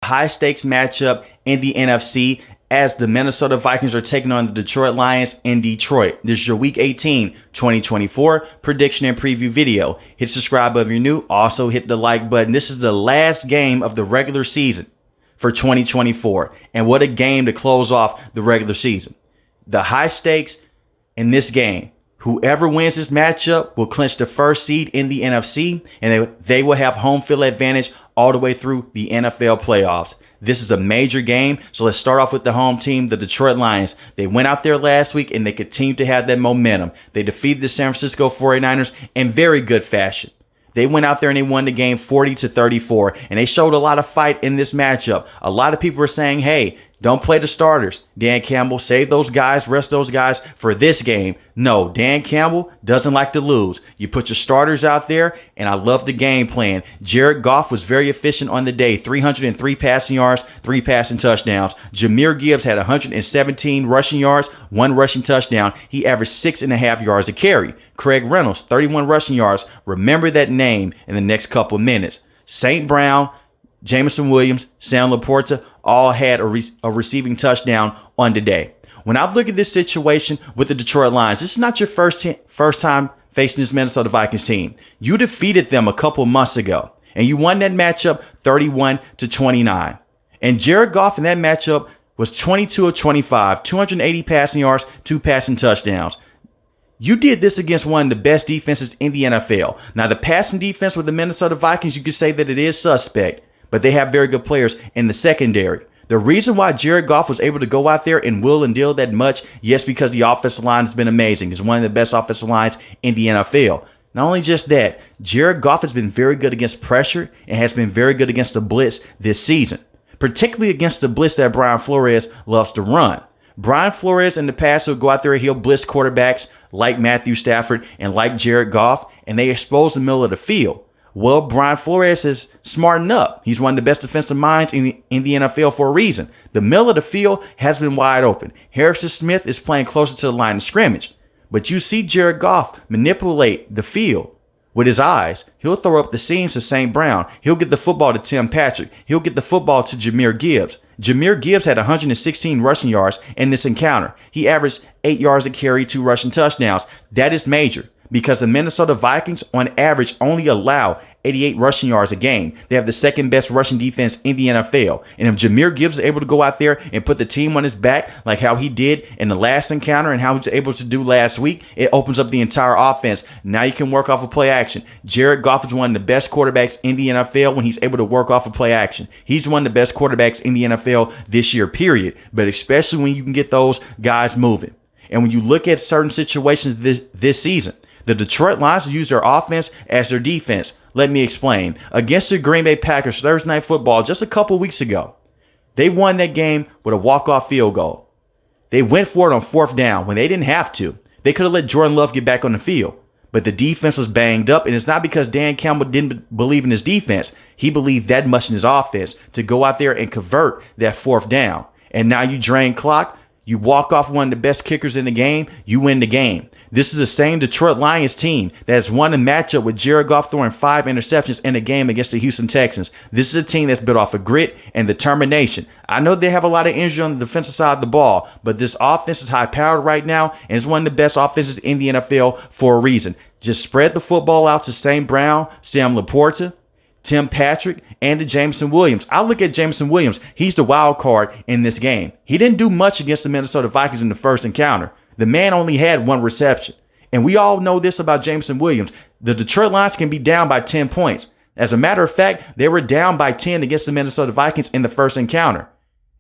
high stakes matchup in the NFC as the Minnesota Vikings are taking on the Detroit Lions in Detroit. This is your Week 18, 2024 prediction and preview video. Hit subscribe if you're new. Also hit the like button. This is the last game of the regular season for 2024. And what a game to close off the regular season. The high stakes in this game. Whoever wins this matchup will clinch the first seed in the NFC, and they will have home field advantage all the way through the NFL playoffs. This is a major game, so let's start off with the home team, the Detroit Lions. They went out there last week, and they continue to have that momentum. They defeated the San Francisco 49ers in very good fashion. They went out there and they won the game 40-34, and they showed a lot of fight in this matchup. A lot of people were saying, hey, don't play the starters. Dan Campbell, save those guys, rest those guys for this game. No, Dan Campbell doesn't like to lose. You put your starters out there, and I love the game plan. Jared Goff was very efficient on the day. 303 passing yards, 3 passing touchdowns. Jahmyr Gibbs had 117 rushing yards, 1 rushing touchdown. He averaged 6.5 yards a carry. Craig Reynolds, 31 rushing yards. Remember that name in the next couple of minutes. St. Brown, Jameson Williams, Sam Laporta all had a receiving touchdown on the day. When I look at this situation with the Detroit Lions, this is not your first time facing this Minnesota Vikings team. You defeated them a couple months ago, and you won that matchup 31-29. And Jared Goff in that matchup was 22 of 25, 280 passing yards, 2 passing touchdowns. You did this against one of the best defenses in the NFL. Now, the passing defense with the Minnesota Vikings, you could say that it is suspect, but they have very good players in the secondary. The reason why Jared Goff was able to go out there and will and deal that much, yes, because the offensive line has been amazing. It's one of the best offensive lines in the NFL. Not only just that, Jared Goff has been very good against pressure and has been very good against the blitz this season, particularly against the blitz that Brian Flores loves to run. Brian Flores in the past will go out there and he'll blitz quarterbacks like Matthew Stafford and like Jared Goff, and they expose the middle of the field. Well, Brian Flores is smartened up. He's one of the best defensive minds in the NFL for a reason. The middle of the field has been wide open. Harrison Smith is playing closer to the line of scrimmage. But you see Jared Goff manipulate the field with his eyes. He'll throw up the seams to St. Brown. He'll get the football to Tim Patrick. He'll get the football to Jahmyr Gibbs. Jahmyr Gibbs had 116 rushing yards in this encounter. He averaged 8 yards a carry, 2 rushing touchdowns. That is major, because the Minnesota Vikings on average only allow 88 rushing yards a game. They have the second best rushing defense in the NFL. And if Jahmyr Gibbs is able to go out there and put the team on his back like how he did in the last encounter and how he was able to do last week, it opens up the entire offense. Now you can work off of play action. Jared Goff is one of the best quarterbacks in the NFL when he's able to work off of play action. He's one of the best quarterbacks in the NFL this year, period. But especially when you can get those guys moving. And when you look at certain situations this season, the Detroit Lions use their offense as their defense. Let me explain. Against the Green Bay Packers Thursday Night Football just a couple weeks ago, they won that game with a walk-off field goal. They went for it on 4th down when they didn't have to. They could have let Jordan Love get back on the field. But the defense was banged up, and it's not because Dan Campbell didn't believe in his defense. He believed that much in his offense to go out there and convert that 4th down. And now you drain clock. You walk off one of the best kickers in the game, you win the game. This is the same Detroit Lions team that has won a matchup with Jared Goff throwing 5 interceptions in a game against the Houston Texans. This is a team that's built off of grit and determination. I know they have a lot of injury on the defensive side of the ball, but this offense is high-powered right now, and it's one of the best offenses in the NFL for a reason. Just spread the football out to St. Brown, Sam Laporta, Tim Patrick, and to Jameson Williams. I look at Jameson Williams. He's the wild card in this game. He didn't do much against the Minnesota Vikings in the first encounter. The man only had 1 reception. And we all know this about Jameson Williams. The Detroit Lions can be down by 10 points. As a matter of fact, they were down by 10 against the Minnesota Vikings in the first encounter.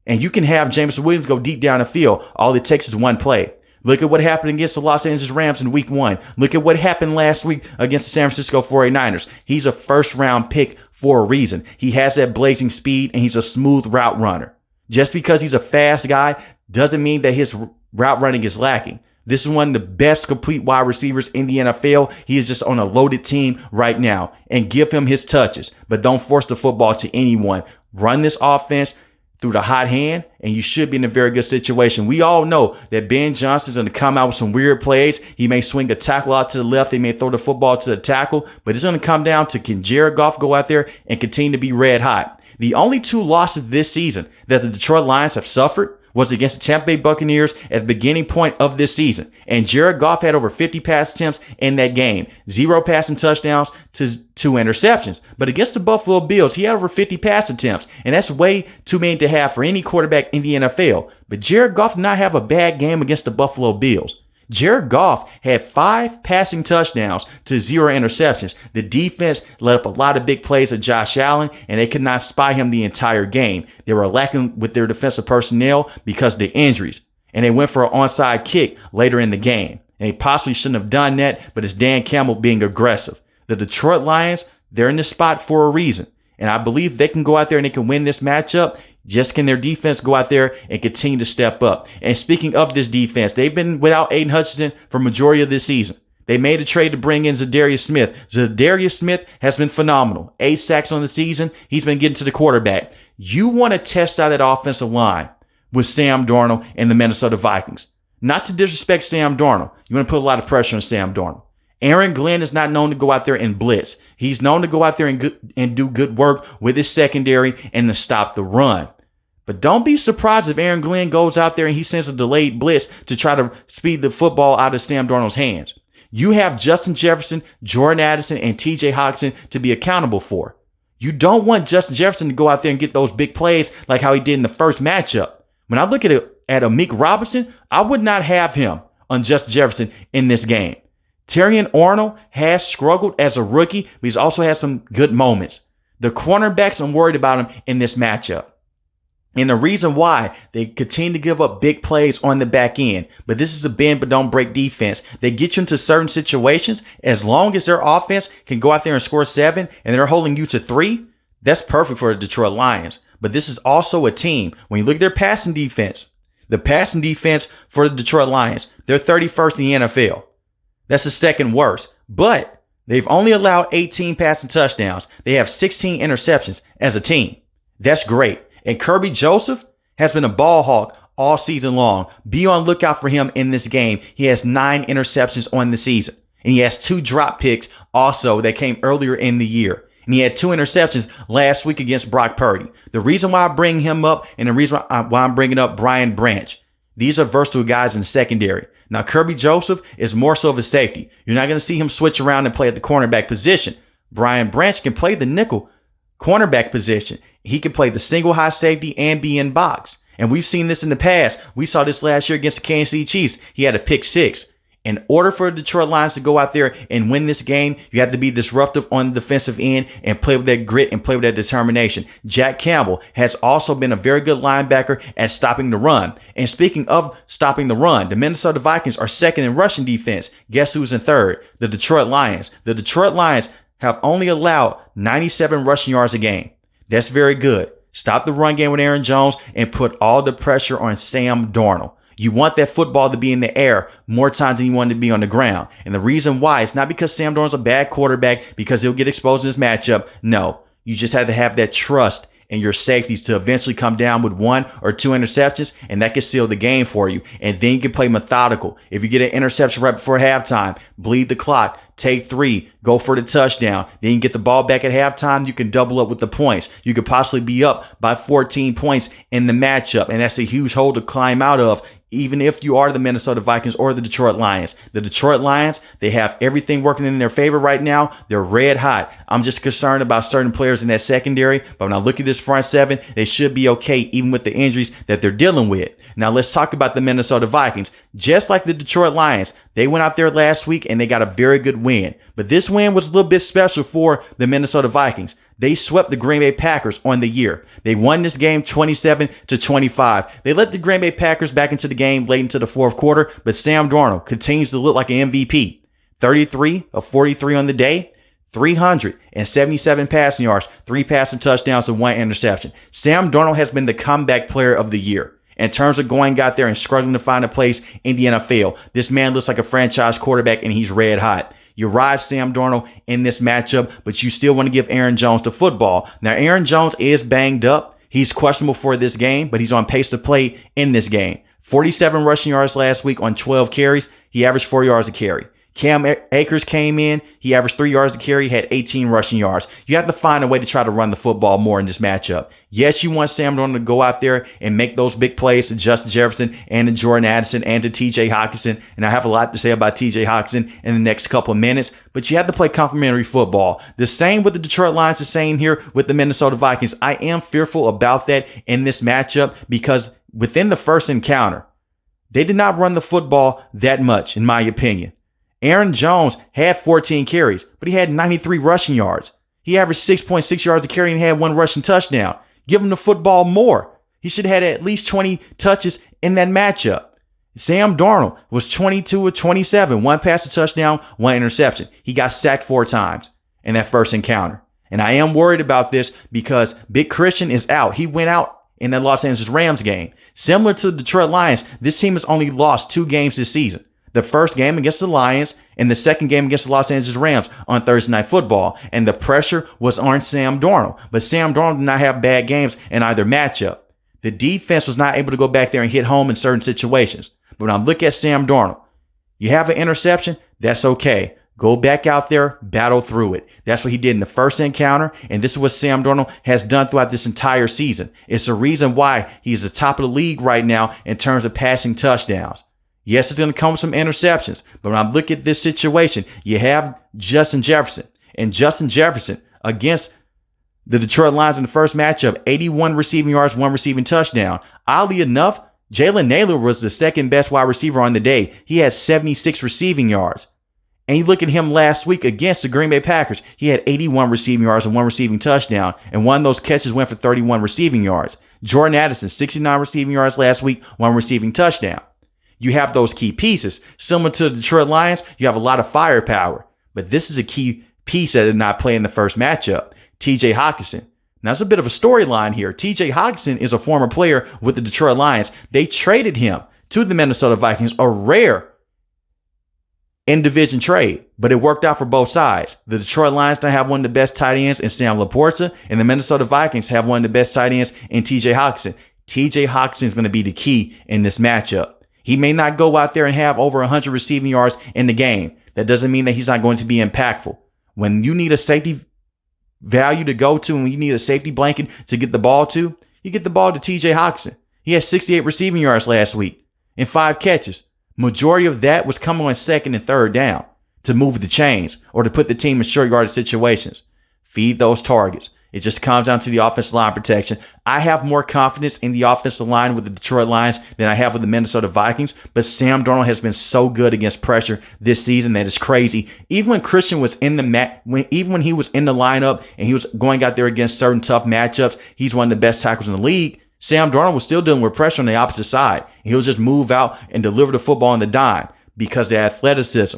And you can have Jameson Williams go deep down the field. All it takes is 1 play. Look at what happened against the Los Angeles Rams in week 1. Look at what happened last week against the San Francisco 49ers. He's a first-round pick for a reason. He has that blazing speed, and he's a smooth route runner. Just because he's a fast guy doesn't mean that his route running is lacking. This is one of the best complete wide receivers in the NFL. He is just on a loaded team right now. And give him his touches, but don't force the football to anyone. Run this offense through the hot hand, and you should be in a very good situation. We all know that Ben Johnson's going to come out with some weird plays. He may swing a tackle out to the left. He may throw the football to the tackle, but it's going to come down to, can Jared Goff go out there and continue to be red hot? The only two losses this season that the Detroit Lions have suffered was against the Tampa Bay Buccaneers at the beginning point of this season. And Jared Goff had over 50 pass attempts in that game. 0 passing touchdowns to 2 interceptions. But against the Buffalo Bills, he had over 50 pass attempts. And that's way too many to have for any quarterback in the NFL. But Jared Goff did not have a bad game against the Buffalo Bills. Jared Goff had 5 passing touchdowns to 0 interceptions. The defense let up a lot of big plays of Josh Allen, and they could not spy him the entire game. They were lacking with their defensive personnel because of the injuries, and they went for an onside kick later in the game. And they possibly shouldn't have done that, but it's Dan Campbell being aggressive. The Detroit Lions, they're in this spot for a reason, and I believe they can go out there and they can win this matchup. Just can their defense go out there and continue to step up? And speaking of this defense, they've been without Aiden Hutchinson for majority of this season. They made a trade to bring in Zadarius Smith. Zadarius Smith has been phenomenal. 8 sacks on the season. He's been getting to the quarterback. You want to test out that offensive line with Sam Darnold and the Minnesota Vikings. Not to disrespect Sam Darnold. You want to put a lot of pressure on Sam Darnold. Aaron Glenn is not known to go out there and blitz. He's known to go out there and do good work with his secondary and to stop the run. But don't be surprised if Aaron Glenn goes out there and he sends a delayed blitz to try to speed the football out of Sam Darnold's hands. You have Justin Jefferson, Jordan Addison, and TJ Hockenson to be accountable for. You don't want Justin Jefferson to go out there and get those big plays like how he did in the first matchup. When I look at Amik Robinson, I would not have him on Justin Jefferson in this game. Terrion Arnold has struggled as a rookie, but he's also had some good moments. The cornerbacks, I'm worried about him in this matchup. And the reason why they continue to give up big plays on the back end, but this is a bend but don't break defense. They get you into certain situations. As long as their offense can go out there and score 7 and they're holding you to 3, that's perfect for the Detroit Lions. But this is also a team. When you look at their passing defense, the passing defense for the Detroit Lions, they're 31st in the NFL. That's the second worst. But they've only allowed 18 passing touchdowns. They have 16 interceptions as a team. That's great. And Kirby Joseph has been a ball hawk all season long. Be on lookout for him in this game. He has 9 interceptions on the season. And he has 2 drop picks also that came earlier in the year. And he had 2 interceptions last week against Brock Purdy. The reason why I bring him up and the reason why I'm bringing up Brian Branch, these are versatile guys in the secondary. Now, Kirby Joseph is more so of a safety. You're not going to see him switch around and play at the cornerback position. Brian Branch can play the nickel cornerback position. He can play the single high safety and be in box. And we've seen this in the past. We saw this last year against the Kansas City Chiefs. He had a pick 6. In order for the Detroit Lions to go out there and win this game, you have to be disruptive on the defensive end and play with that grit and play with that determination. Jack Campbell has also been a very good linebacker at stopping the run. And speaking of stopping the run, the Minnesota Vikings are second in rushing defense. Guess who's in third? The Detroit Lions. The Detroit Lions have only allowed 97 rushing yards a game. That's very good. Stop the run game with Aaron Jones and put all the pressure on Sam Darnold. You want that football to be in the air more times than you want it to be on the ground. And the reason why, it's not because Sam Darnold's a bad quarterback because he'll get exposed in this matchup. No, you just have to have that trust in your safeties to eventually come down with 1 or 2 interceptions, and that can seal the game for you. And then you can play methodical. If you get an interception right before halftime, bleed the clock, take 3, go for the touchdown. Then you get the ball back at halftime, you can double up with the points. You could possibly be up by 14 points in the matchup, and that's a huge hole to climb out of, even if you are the Minnesota Vikings or the Detroit Lions. The Detroit Lions, they have everything working in their favor right now. They're red hot. I'm just concerned about certain players in that secondary, but when I look at this front 7, they should be okay even with the injuries that they're dealing with. Now let's talk about the Minnesota Vikings. Just like the Detroit Lions, they went out there last week and they got a very good win. But this win was a little bit special for the Minnesota Vikings. They swept the Green Bay Packers on the year. They won this game 27-25. They let the Green Bay Packers back into the game late into the fourth quarter, but Sam Darnold continues to look like an MVP. 33 of 43 on the day, 377 passing yards, 3 passing touchdowns, and 1 interception. Sam Darnold has been the comeback player of the year. In terms of going out there and struggling to find a place in the NFL, this man looks like a franchise quarterback and he's red hot. You ride Sam Darnold in this matchup, but you still want to give Aaron Jones the football. Now, Aaron Jones is banged up. He's questionable for this game, but he's on pace to play in this game. 47 rushing yards last week on 12 carries. He averaged 4 yards a carry. Cam Akers came in. He averaged 3 yards a carry, had 18 rushing yards. You have to find a way to try to run the football more in this matchup. Yes, you want Sam Darnold to go out there and make those big plays to Justin Jefferson and to Jordan Addison and to TJ Hockenson. And I have a lot to say about TJ Hockenson in the next couple of minutes. But you have to play complementary football. The same with the Detroit Lions, the same here with the Minnesota Vikings. I am fearful about that in this matchup because within the first encounter, they did not run the football that much, in my opinion. Aaron Jones had 14 carries, but he had 93 rushing yards. He averaged 6.6 yards a carry and had 1 rushing touchdown. Give him the football more. He should have had at least 20 touches in that matchup. Sam Darnold was 22 of 27, 1 passing touchdown, 1 interception. He got sacked 4 times in that first encounter. And I am worried about this because Big Christian is out. He went out in that Los Angeles Rams game. Similar to the Detroit Lions, this team has only lost 2 games this season. The first game against the Lions and the second game against the Los Angeles Rams on Thursday Night Football. And the pressure was on Sam Darnold. But Sam Darnold did not have bad games in either matchup. The defense was not able to go back there and hit home in certain situations. But when I look at Sam Darnold, you have an interception, that's okay. Go back out there, battle through it. That's what he did in the first encounter, and this is what Sam Darnold has done throughout this entire season. It's the reason why he's the top of the league right now in terms of passing touchdowns. Yes, it's going to come with some interceptions, but when I look at this situation, you have Justin Jefferson. And Justin Jefferson against the Detroit Lions in the first matchup, 81 receiving yards, 1 receiving touchdown. Oddly enough, Jalen Naylor was the second best wide receiver on the day. He had 76 receiving yards. And you look at him last week against the Green Bay Packers. He had 81 receiving yards and 1 receiving touchdown. And one of those catches went for 31 receiving yards. Jordan Addison, 69 receiving yards last week, 1 receiving touchdown. You have those key pieces. Similar to the Detroit Lions, you have a lot of firepower. But this is a key piece that did not play in the first matchup. TJ Hockenson. Now, there's a bit of a storyline here. TJ Hockenson is a former player with the Detroit Lions. They traded him to the Minnesota Vikings, a rare in-division trade, but it worked out for both sides. The Detroit Lions now have one of the best tight ends in Sam Laporta, and the Minnesota Vikings have one of the best tight ends in TJ Hockenson. TJ Hockenson is going to be the key in this matchup. He may not go out there and have over 100 receiving yards in the game. That doesn't mean that he's not going to be impactful. When you need a safety value to go to and when you need a safety blanket to get the ball to, you get the ball to TJ Hockenson. He had 68 receiving yards last week and 5 catches. Majority of that was coming on second and third down to move the chains or to put the team in short yardage situations. Feed those targets. It just comes down to the offensive line protection. I have more confidence in the offensive line with the Detroit Lions than I have with the Minnesota Vikings, but Sam Darnold has been so good against pressure this season that it's crazy. Even when Christian was in the even when he was in the lineup and he was going out there against certain tough matchups, he's one of the best tackles in the league. Sam Darnold was still dealing with pressure on the opposite side. He'll just move out and deliver the football on the dime because of the athleticism.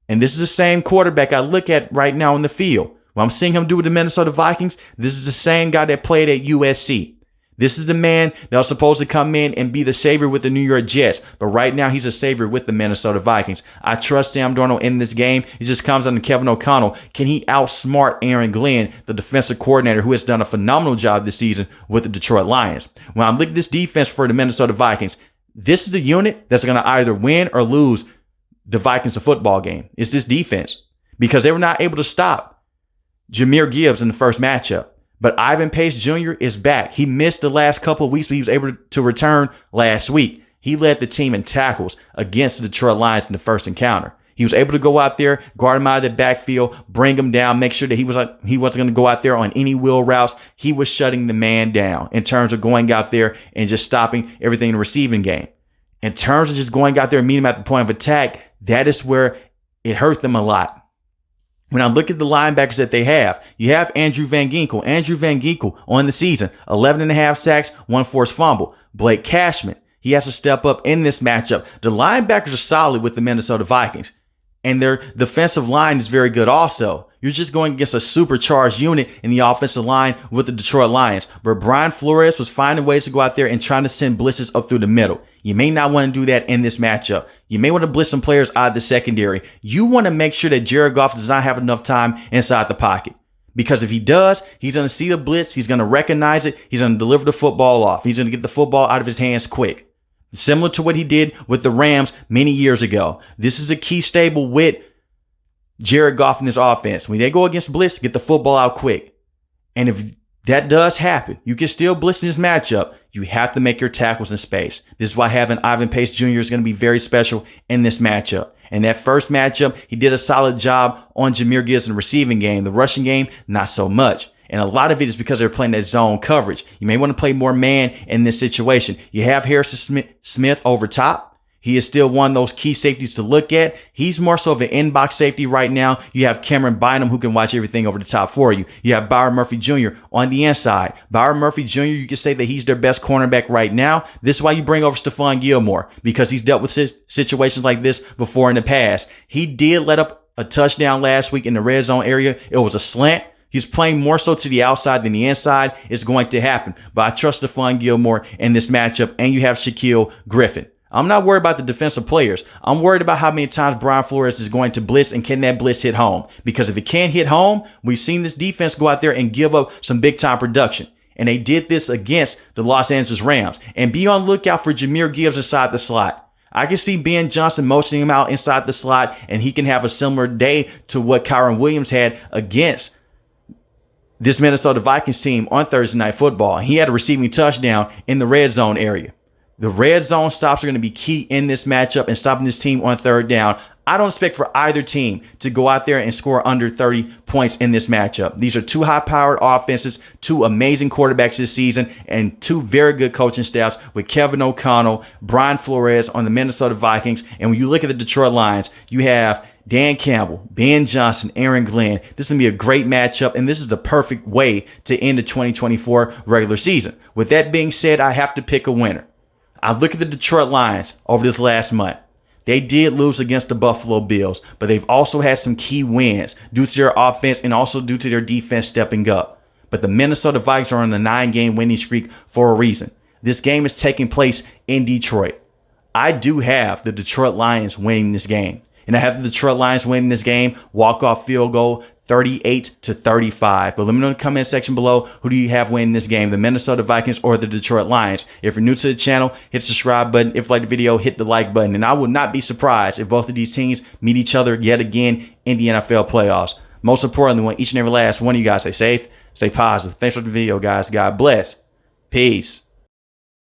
And this is the same quarterback I look at right now in the field. When I'm seeing him do with the Minnesota Vikings, this is the same guy that played at USC. This is the man that was supposed to come in and be the savior with the New York Jets. But right now, he's a savior with the Minnesota Vikings. I trust Sam Darnold in this game. It just comes down to Kevin O'Connell. Can he outsmart Aaron Glenn, the defensive coordinator who has done a phenomenal job this season with the Detroit Lions? When I look at this defense for the Minnesota Vikings, this is the unit that's going to either win or lose the Vikings the football game. It's this defense because they were not able to stop Jahmyr Gibbs in the first matchup. But Ivan Pace Jr. is back. He missed the last couple of weeks, but he was able to return last week. He led the team in tackles against the Detroit Lions in the first encounter. He was able to go out there, guard him out of the backfield, bring him down, make sure that he wasn't going to go out there on any wheel routes. He was shutting the man down in terms of going out there and just stopping everything in the receiving game. In terms of just going out there and meeting him at the point of attack, that is where it hurt them a lot. When I look at the linebackers that they have, you have Andrew Van Ginkel. Andrew Van Ginkel on the season, 11.5 sacks, 1 forced fumble. Blake Cashman, he has to step up in this matchup. The linebackers are solid with the Minnesota Vikings, and their defensive line is very good also. You're just going against a supercharged unit in the offensive line with the Detroit Lions. But Brian Flores was finding ways to go out there and trying to send blitzes up through the middle. You may not want to do that in this matchup. You may want to blitz some players out of the secondary. You want to make sure that Jared Goff does not have enough time inside the pocket. Because if he does, he's going to see the blitz. He's going to recognize it. He's going to deliver the football off. He's going to get the football out of his hands quick. similar to what he did with the Rams many years ago. This is a key stable with Jared Goff in this offense. When they go against blitz, get the football out quick. And if that does happen, you can still blitz in this matchup. You have to make your tackles in space. This is why having Ivan Pace Jr. is going to be very special in this matchup. And that first matchup, he did a solid job on Jahmyr Gibbs in the receiving game. The rushing game, not so much. And a lot of it is because they're playing that zone coverage. You may want to play more man in this situation. You have Harrison Smith over top. He is still one of those key safeties to look at. He's more so of an in-box safety right now. You have Cameron Bynum, who can watch everything over the top for you. You have Byron Murphy Jr. on the inside. Byron Murphy Jr., you can say that he's their best cornerback right now. This is why you bring over Stephon Gilmore, because he's dealt with situations like this before in the past. He did let up a touchdown last week in the red zone area. It was a slant. He's playing more so to the outside than the inside. It's going to happen. But I trust Stephon Gilmore in this matchup, and you have Shaquille Griffin. I'm not worried about the defensive players. I'm worried about how many times Brian Flores is going to blitz, and can that blitz hit home? Because if it can't hit home, we've seen this defense go out there and give up some big time production. And they did this against the Los Angeles Rams. And be on the lookout for Jahmyr Gibbs inside the slot. I can see Ben Johnson motioning him out inside the slot, and he can have a similar day to what Kyron Williams had against this Minnesota Vikings team on Thursday Night Football. He had a receiving touchdown in the red zone area. The red zone stops are going to be key in this matchup and stopping this team on third down. I don't expect for either team to go out there and score under 30 points in this matchup. These are two high-powered offenses, two amazing quarterbacks this season, and two very good coaching staffs with Kevin O'Connell, Brian Flores on the Minnesota Vikings. And when you look at the Detroit Lions, you have Dan Campbell, Ben Johnson, Aaron Glenn. This is going to be a great matchup, and this is the perfect way to end the 2024 regular season. With that being said, I have to pick a winner. I look at the Detroit Lions over this last month. They did lose against the Buffalo Bills, but they've also had some key wins due to their offense and also due to their defense stepping up. But the Minnesota Vikings are on a 9-game winning streak for a reason. This game is taking place in Detroit. I do have the Detroit Lions winning this game. And I have the Detroit Lions winning this game, walk-off field goal, 38-35. But let me know in the comment section below, who do you have winning this game, the Minnesota Vikings or the Detroit Lions? If you're new to the channel, hit the subscribe button. If you like the video, hit the like button. And I would not be surprised if both of these teams meet each other yet again in the NFL playoffs. Most importantly, we want each and every last one of you guys stay safe, stay positive. Thanks for the video, guys. God bless. Peace.